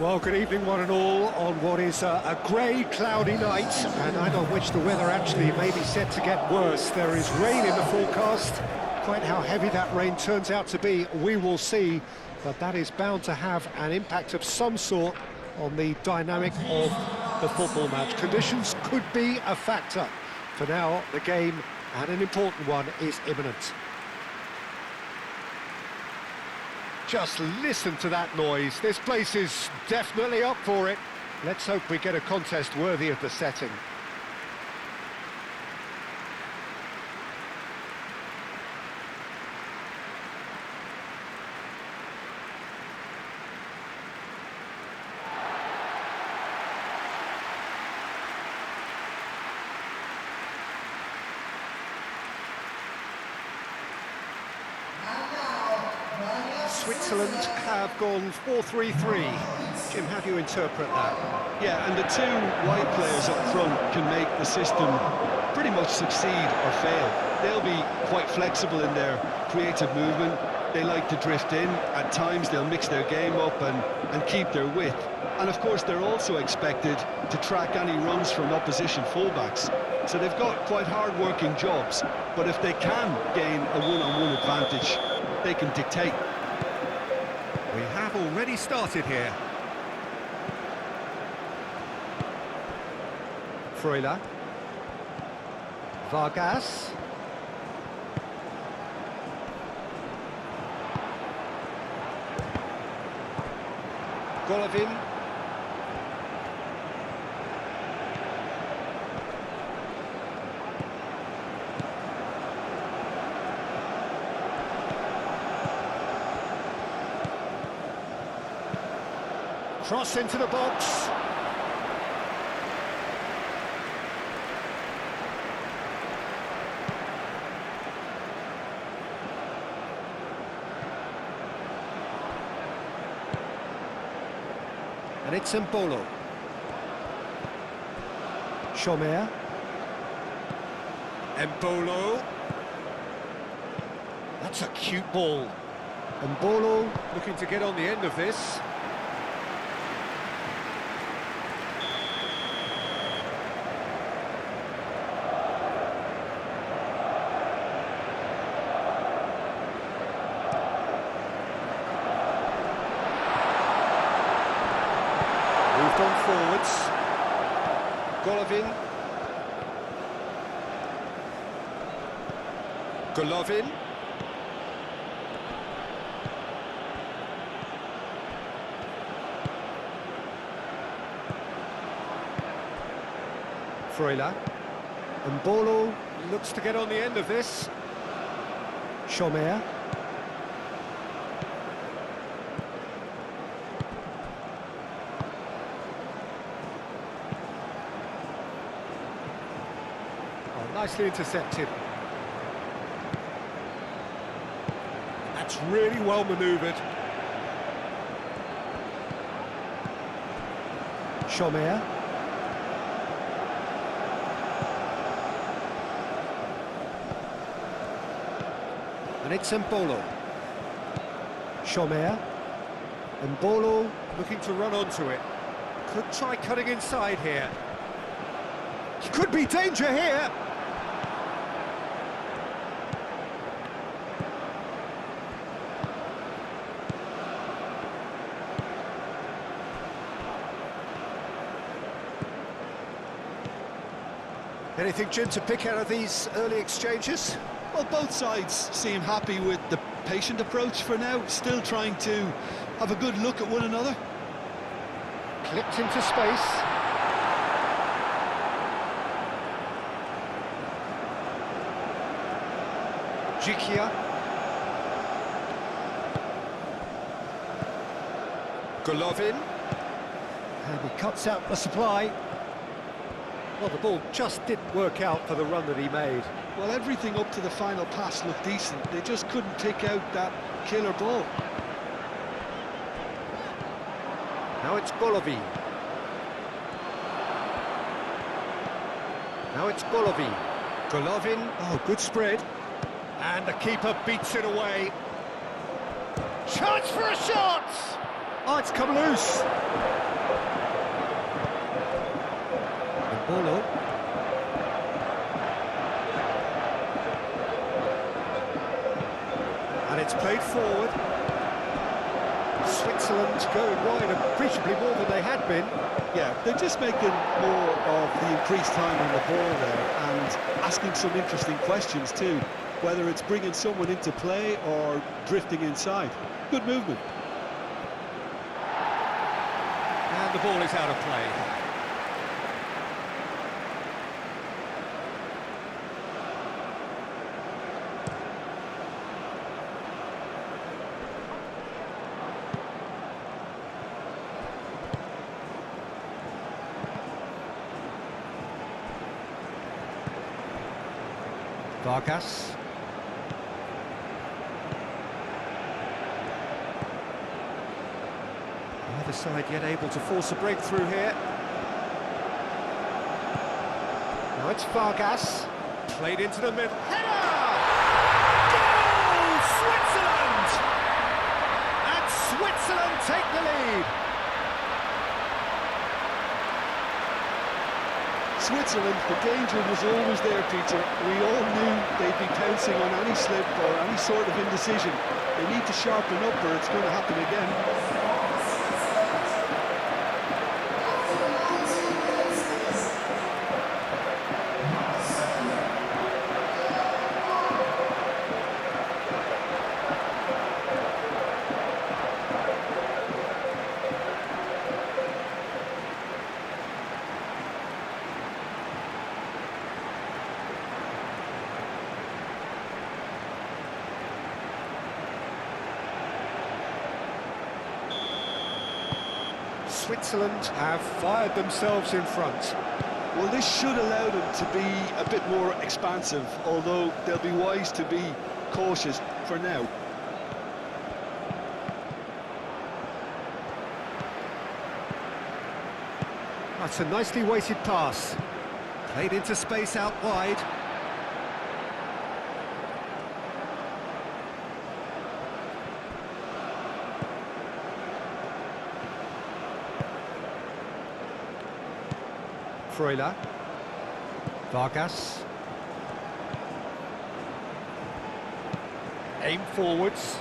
Well, good evening, one and all, on what is a grey, cloudy night, a night on which the weather actually may be set to get worse. There is rain in the forecast. Quite how heavy that rain turns out to be, we will see, but that is bound to have an impact of some sort on the dynamic of the football match. Conditions could be a factor. For now, the game, and an important one, is imminent. Just listen to that noise. This place is definitely up for it. Let's hope we get a contest worthy of the setting. Switzerland have gone 4-3-3. Jim, how do you interpret that? Yeah, and the two wide players up front can make the system pretty much succeed or fail. They'll be quite flexible in their creative movement. They like to drift in. At times they'll mix their game up and keep their width. And of course they're also expected to track any runs from opposition fullbacks. So they've got quite hard-working jobs, but if they can gain a one-on-one advantage, they can dictate. We have already started here. Freuler. Vargas. Golovin. Cross into the box. And it's Mbolo. Chomer. Mbolo. That's a cute ball. Mbolo looking to get on the end of this. Moved on forwards. Golovin. Golovin. Freuler. Mbolo looks to get on the end of this. Chomer. Nicely intercepted. That's really well manoeuvred. Chomer. And it's Mbolo. Chomer. Mbolo looking to run onto it. Could try cutting inside here. Could be danger here. Anything, Jim, to pick out of these early exchanges? Well, both sides seem happy with the patient approach for now, still trying to have a good look at one another. Clipped into space. Jikia. Golovin. And he cuts out the supply. Well, the ball just didn't work out for the run that he made. Well, everything up to the final pass looked decent. They just couldn't pick out that killer ball. Now it's Golovin. Now it's Golovin. Golovin, oh, good spread. And the keeper beats it away. Chance for a shot! Oh, it's come loose. Bolo. And it's played forward. Switzerland going wide appreciably more than they had been. Yeah, they're just making more of the increased time on the ball there and asking some interesting questions too, whether it's bringing someone into play or drifting inside. Good movement. And the ball is out of play. Vargas. Either side yet able to force a breakthrough here. Now it's Vargas. Played into the middle. Header! Goal! Switzerland! And Switzerland take the lead. Switzerland, the danger was always there, Peter. We all knew they'd be pouncing on any slip or any sort of indecision. They need to sharpen up or it's going to happen again. Switzerland have fired themselves in front. Well, this should allow them to be a bit more expansive, although they'll be wise to be cautious for now. That's a nicely weighted pass. Played into space out wide. Freuler. Vargas. Aim forwards.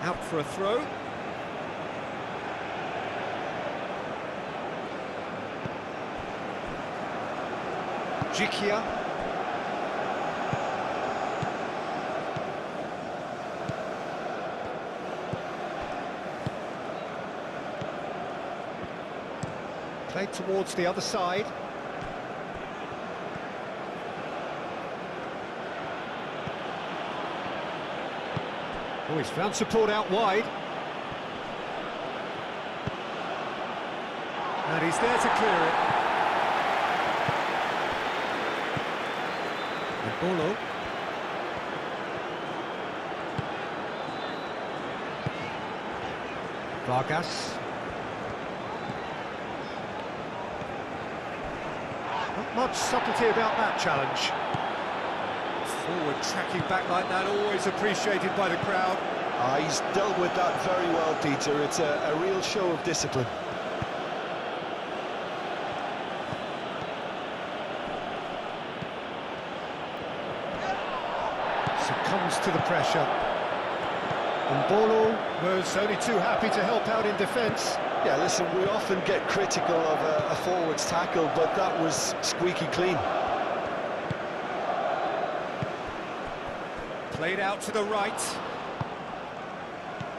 Out for a throw. Jikia. Played towards the other side. Oh, he's found support out wide. And he's there to clear it. Bolo. Vargas. Not much subtlety about that challenge. Forward tracking back like that, always appreciated by the crowd. He's dealt with that very well, Peter. It's a real show of discipline. Succumbs to the pressure. And Bolo was only too happy to help out in defence. Yeah, listen, we often get critical of a forward's tackle, but that was squeaky clean. Played out to the right.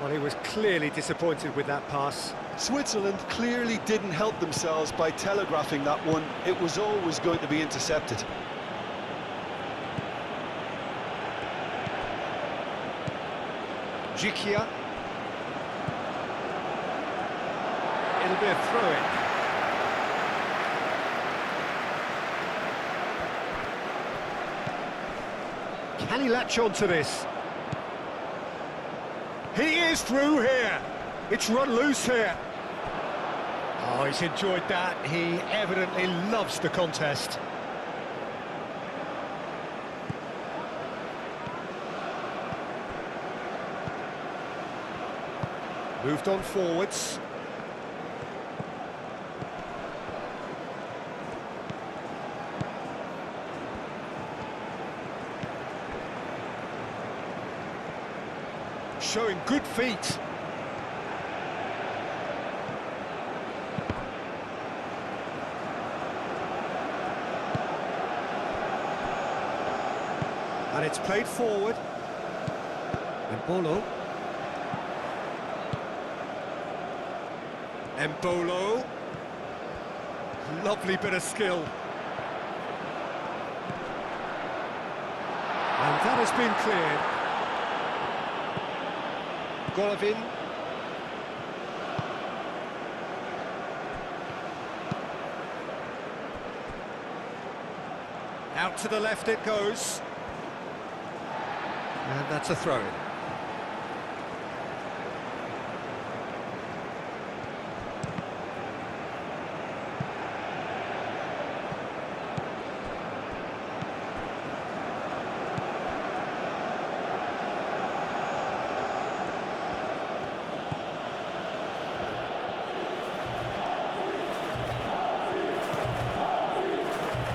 Well, he was clearly disappointed with that pass. Switzerland clearly didn't help themselves by telegraphing that one. It was always going to be intercepted. Jikia. It'll be a throw-in. Can he latch on to this? He is through here. It's run loose here. Oh, he's enjoyed that. He evidently loves the contest. Moved on forwards. Showing good feet. And it's played forward. Embolo. Embolo. Lovely bit of skill. And that has been cleared. Golovin. Out to the left it goes. And that's a throw-in.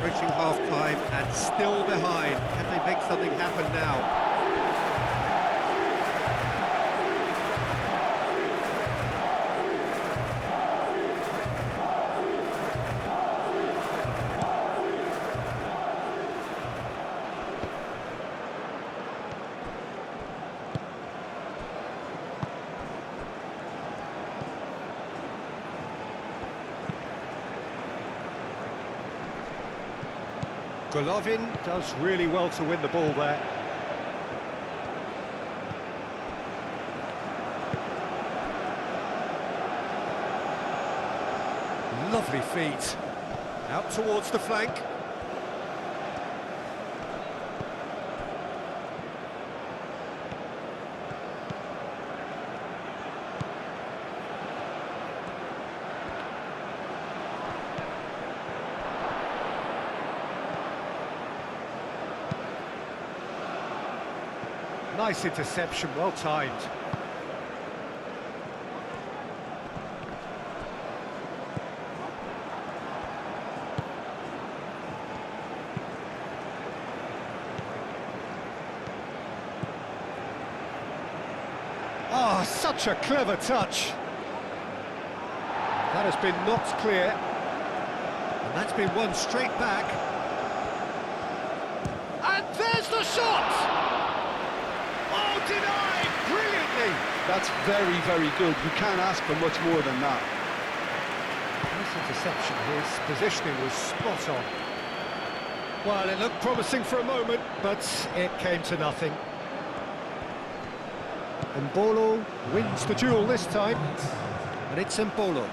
Reaching half-time and still behind. Can they make something happen now? Golovin does really well to win the ball there. Lovely feet. Out towards the flank. Nice interception, well timed. Ah, such a clever touch. That has been knocked clear. And that's been won straight back. And there's the shot! Oh, denied brilliantly! That's very, very good. You can't ask for much more than that. Nice interception. His positioning was spot on. Well, it looked promising for a moment, but it came to nothing. Embolo wins the duel this time, and it's Embolo.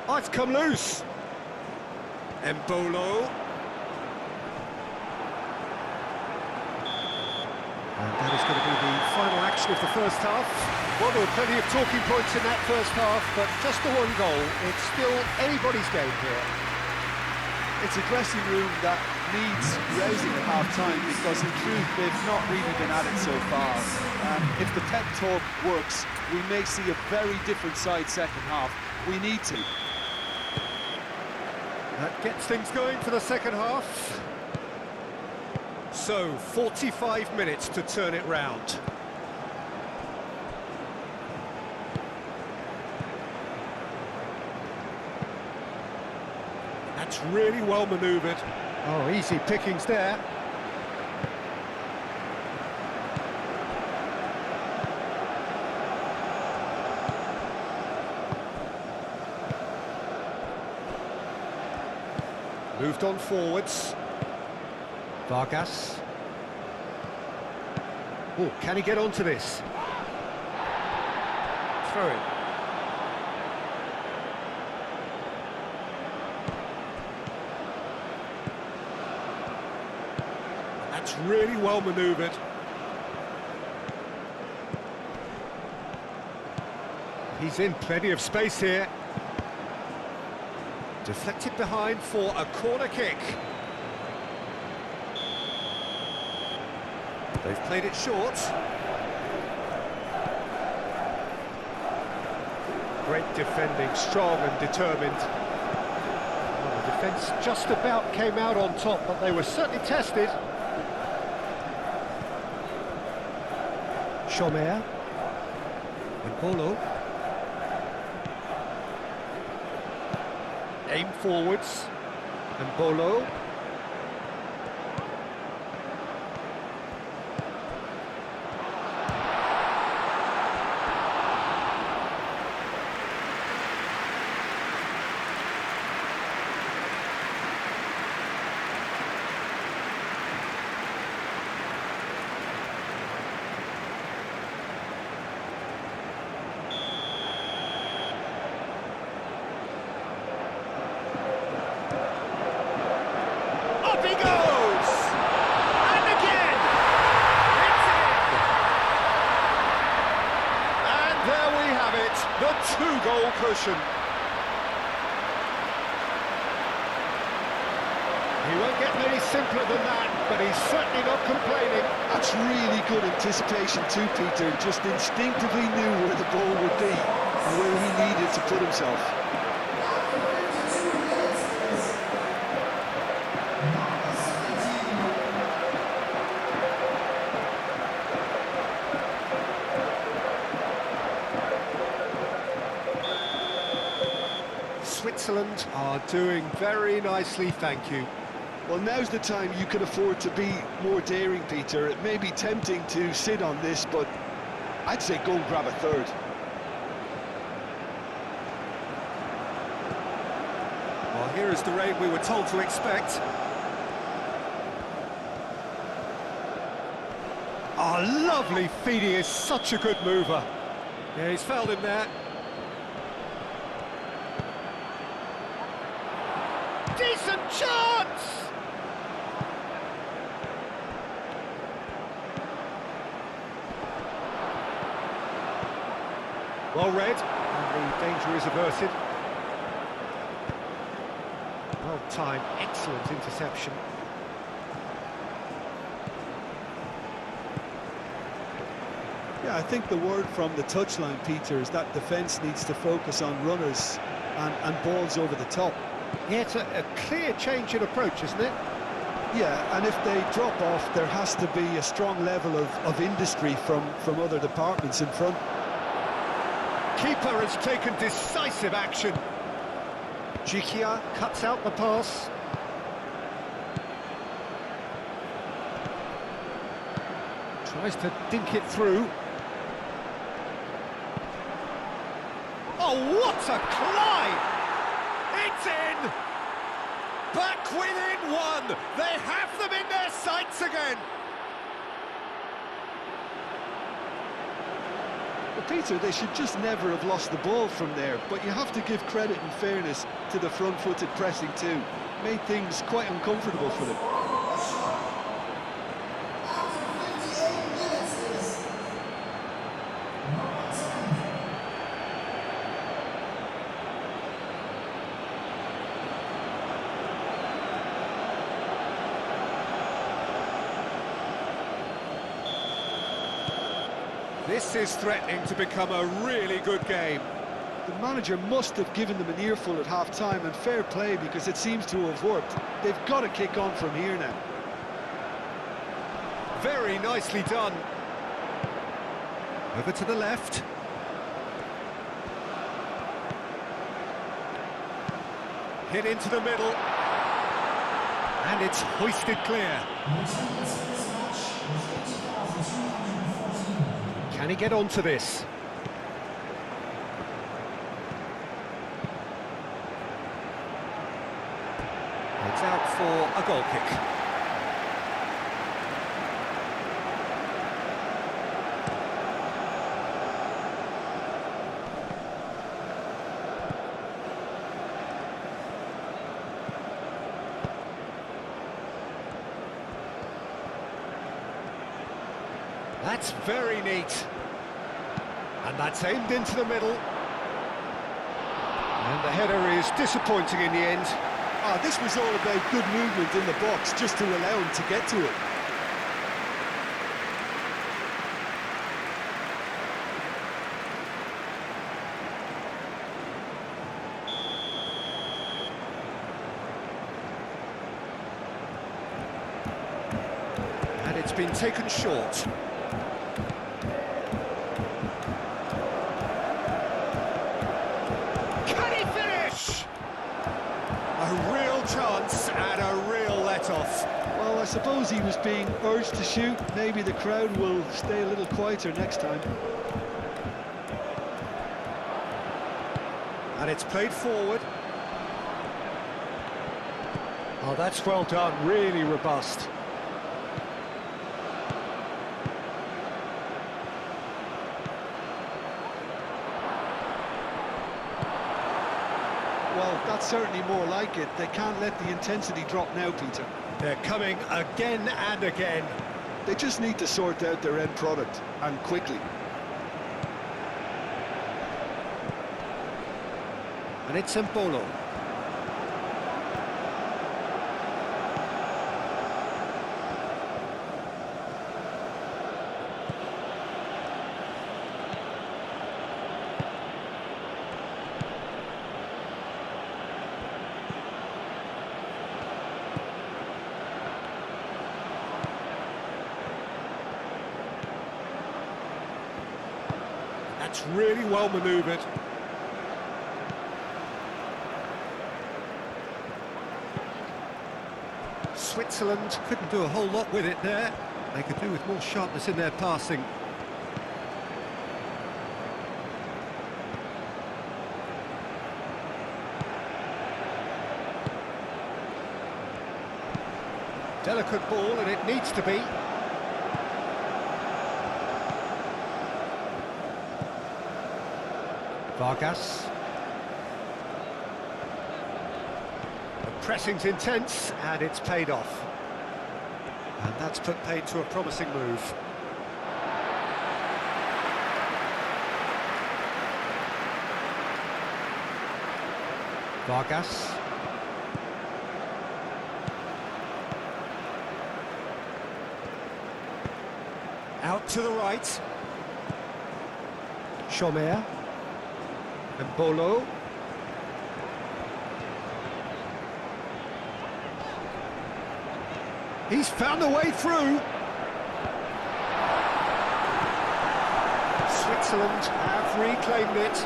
Oh, it's come loose. Embolo. And that is going to be the final action of the first half. Well, there were plenty of talking points in that first half, but just the one goal. It's still anybody's game here. It's a dressing room that needs raising at half-time because, in truth, they've not really been at it so far. If the pep talk works, we may see a very different side second half. We need to. That gets things going for the second half. So, 45 minutes to turn it round. That's really well manoeuvred. Oh, easy pickings there. Moved on forwards. Vargas. Oh, can he get onto this? Throw it. That's really well manoeuvred. He's in plenty of space here. Deflected behind for a corner kick. They've played it short. Great defending, strong and determined. Well, the defence just about came out on top, but they were certainly tested. Chomer. And Polo. Aim forwards. And Bolo. Up he goes! And again! It's in! And there we have it, the two-goal cushion. He won't get any simpler than that, but he's certainly not complaining. That's really good anticipation too, Peter. Just instinctively knew where the ball would be and where he needed to put himself. Switzerland are doing very nicely, thank you. Well, now's the time you can afford to be more daring, Peter. It may be tempting to sit on this, but I'd say go and grab a third. Well, here is the rain we were told to expect. Oh, lovely feed, he is such a good mover. Yeah, he's fouled him there. Decent chance! Well read, and the danger is averted. Well timed, excellent interception. Yeah, I think the word from the touchline, Peter, is that defence needs to focus on runners and balls over the top. Yeah, it's a clear change in approach, isn't it? Yeah, and if they drop off, there has to be a strong level of industry from other departments in front. Keeper has taken decisive action. Jikia cuts out the pass. Tries to dink it through. Oh, what a climb! It's in! Back within one! They have them in their sights again! Well, Peter, they should just never have lost the ball from there, but you have to give credit and fairness to the front-footed pressing too. Made things quite uncomfortable for them. This is threatening to become a really good game. The manager must have given them an earful at half-time, and fair play because it seems to have worked. They've got to kick on from here now. Very nicely done. Over to the left. Hit into the middle. And it's hoisted clear. Can he get onto this? It's out for a goal kick. That's very neat. And that's aimed into the middle. And the header is disappointing in the end. Ah, this was all about good movement in the box, just to allow him to get to it. has been taken short. Can he finish? A real chance and a real let-off. Well, I suppose he was being urged to shoot. Maybe the crowd will stay a little quieter next time. And it's played forward. Oh, that's well done, really robust. Well, that's certainly more like it. They can't let the intensity drop now, Peter. They're coming again and again. They just need to sort out their end product, and quickly. And it's Mbolo. That's really well manoeuvred. Switzerland couldn't do a whole lot with it there. They could do with more sharpness in their passing. Delicate ball, and it needs to be. Vargas. The pressing's intense, and it's paid off. And that's put paid to a promising move. Vargas. Out to the right. Chomer. And Bolo. He's found a way through. Switzerland have reclaimed it.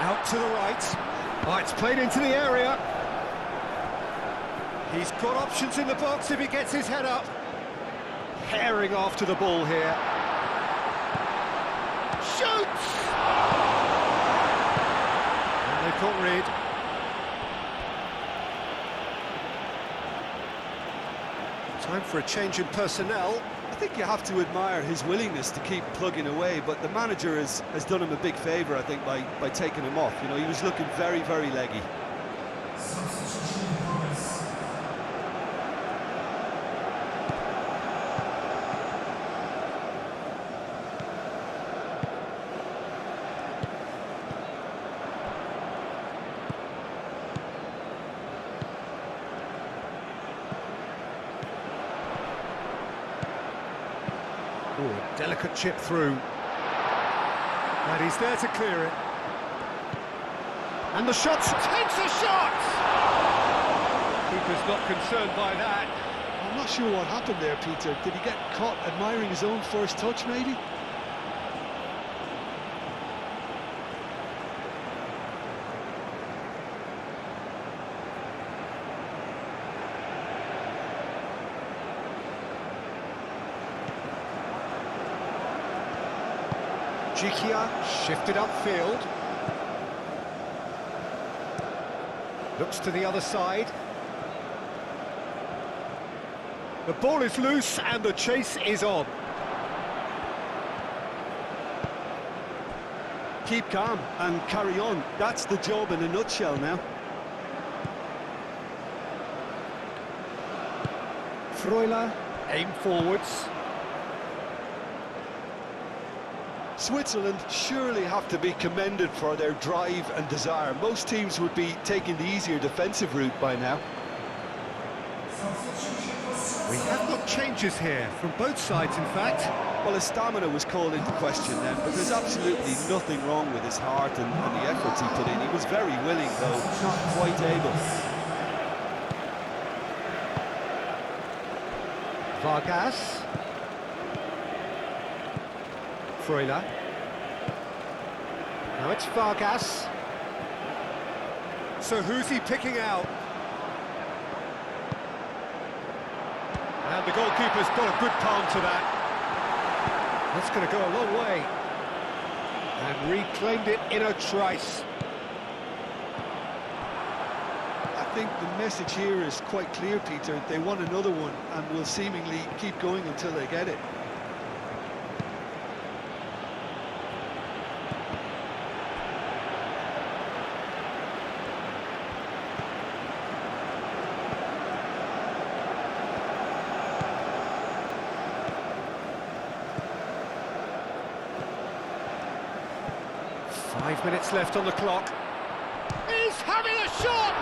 Out to the right. Oh, it's played into the area. He's got options in the box if he gets his head up. Herring after the ball here. Shoots! And they've got rid. Time for a change in personnel. I think you have to admire his willingness to keep plugging away, but the manager has done him a big favour, I think, by taking him off. You know, he was looking very, very leggy. Ooh, delicate chip through. And he's there to clear it. And the shot takes a shot! Keeper's not concerned by that. I'm not sure what happened there, Peter. Did he get caught admiring his own first touch, maybe? Jikia shifted upfield. Looks to the other side. The ball is loose and the chase is on. Keep calm and carry on. That's the job in a nutshell now. Freuler, aim forwards. Switzerland surely have to be commended for their drive and desire. Most teams would be taking the easier defensive route by now. We have got changes here, from both sides in fact. Well, his stamina was called into question then, but there's absolutely nothing wrong with his heart and the efforts he put in. He was very willing, though not quite able. Vargas. Freuler. Now it's Vargas. So who's he picking out? And the goalkeeper's got a good palm to that. That's going to go a long way. And reclaimed it in a trice. I think the message here is quite clear, Peter. They want another one and will seemingly keep going until they get it. Five minutes left on the clock. He's having a shot!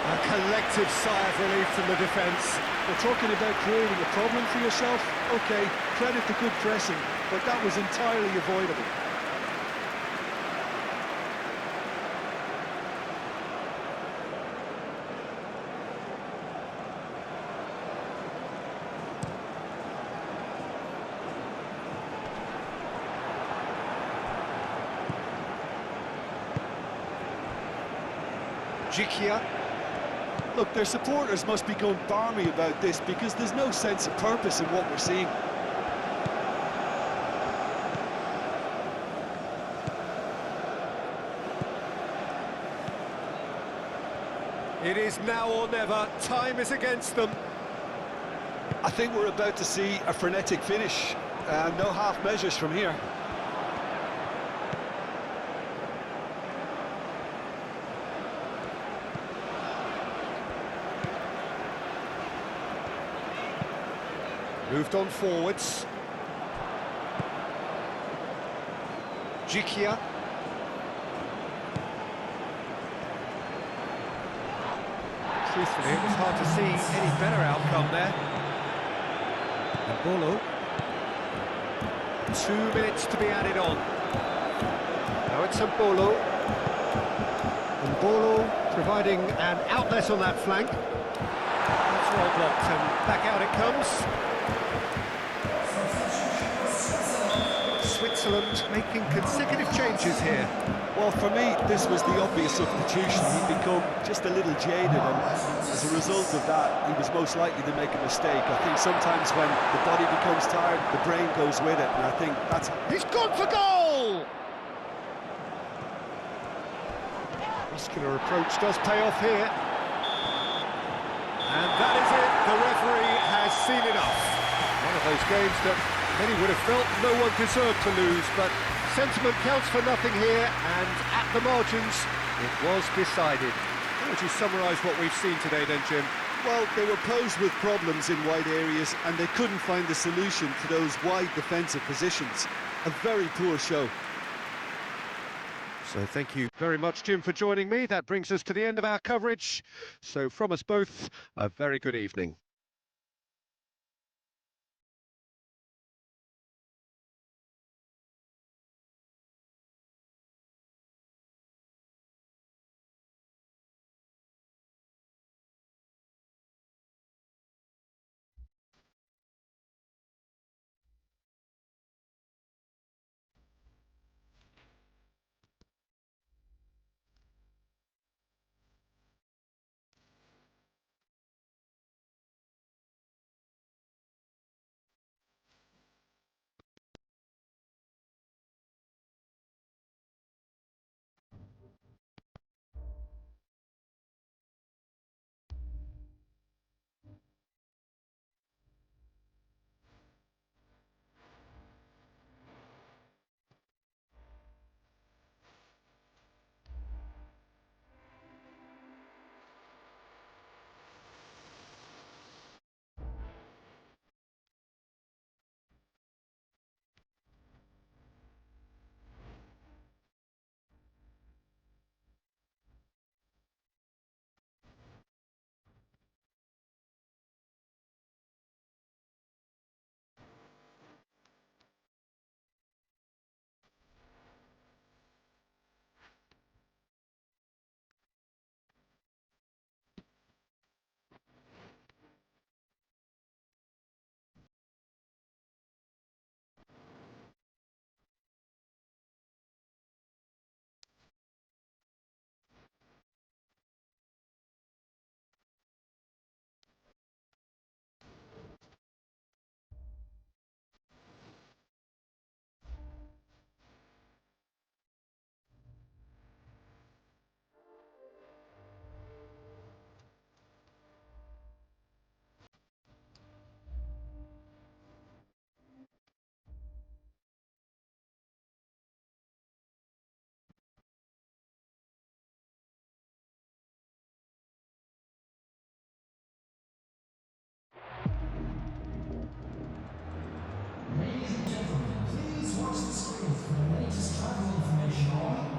A collective sigh of relief from the defence. We're talking about creating a problem for yourself. OK, credit the good pressing, but that was entirely avoidable. Jikia. Look, their supporters must be going barmy about this because there's no sense of purpose in what we're seeing. It is now or never. Time is against them. I think we're about to see a frenetic finish. No half measures from here. Moved on forwards. Jikia. Truthfully, it was hard to see any better outcome there. And Bolo. 2 minutes to be added on. Now it's a Bolo. And Bolo providing an outlet on that flank. That's well blocked, and back out it comes. Switzerland making consecutive changes here. Well, for me, this was the obvious substitution. He'd become just a little jaded, and as a result of that, he was most likely to make a mistake. I think sometimes when the body becomes tired, the brain goes with it, and I think that's... He's gone for goal! Muscular approach does pay off here. And that is it. The referee has seen enough. One of those games that many would have felt no one deserved to lose, but sentiment counts for nothing here, and at the margins, it was decided. How would you summarise what we've seen today then, Jim? Well, they were posed with problems in wide areas, and they couldn't find the solution to those wide defensive positions. A very poor show. So thank you very much, Jim, for joining me. That brings us to the end of our coverage. So from us both, a very good evening. For the latest travel information,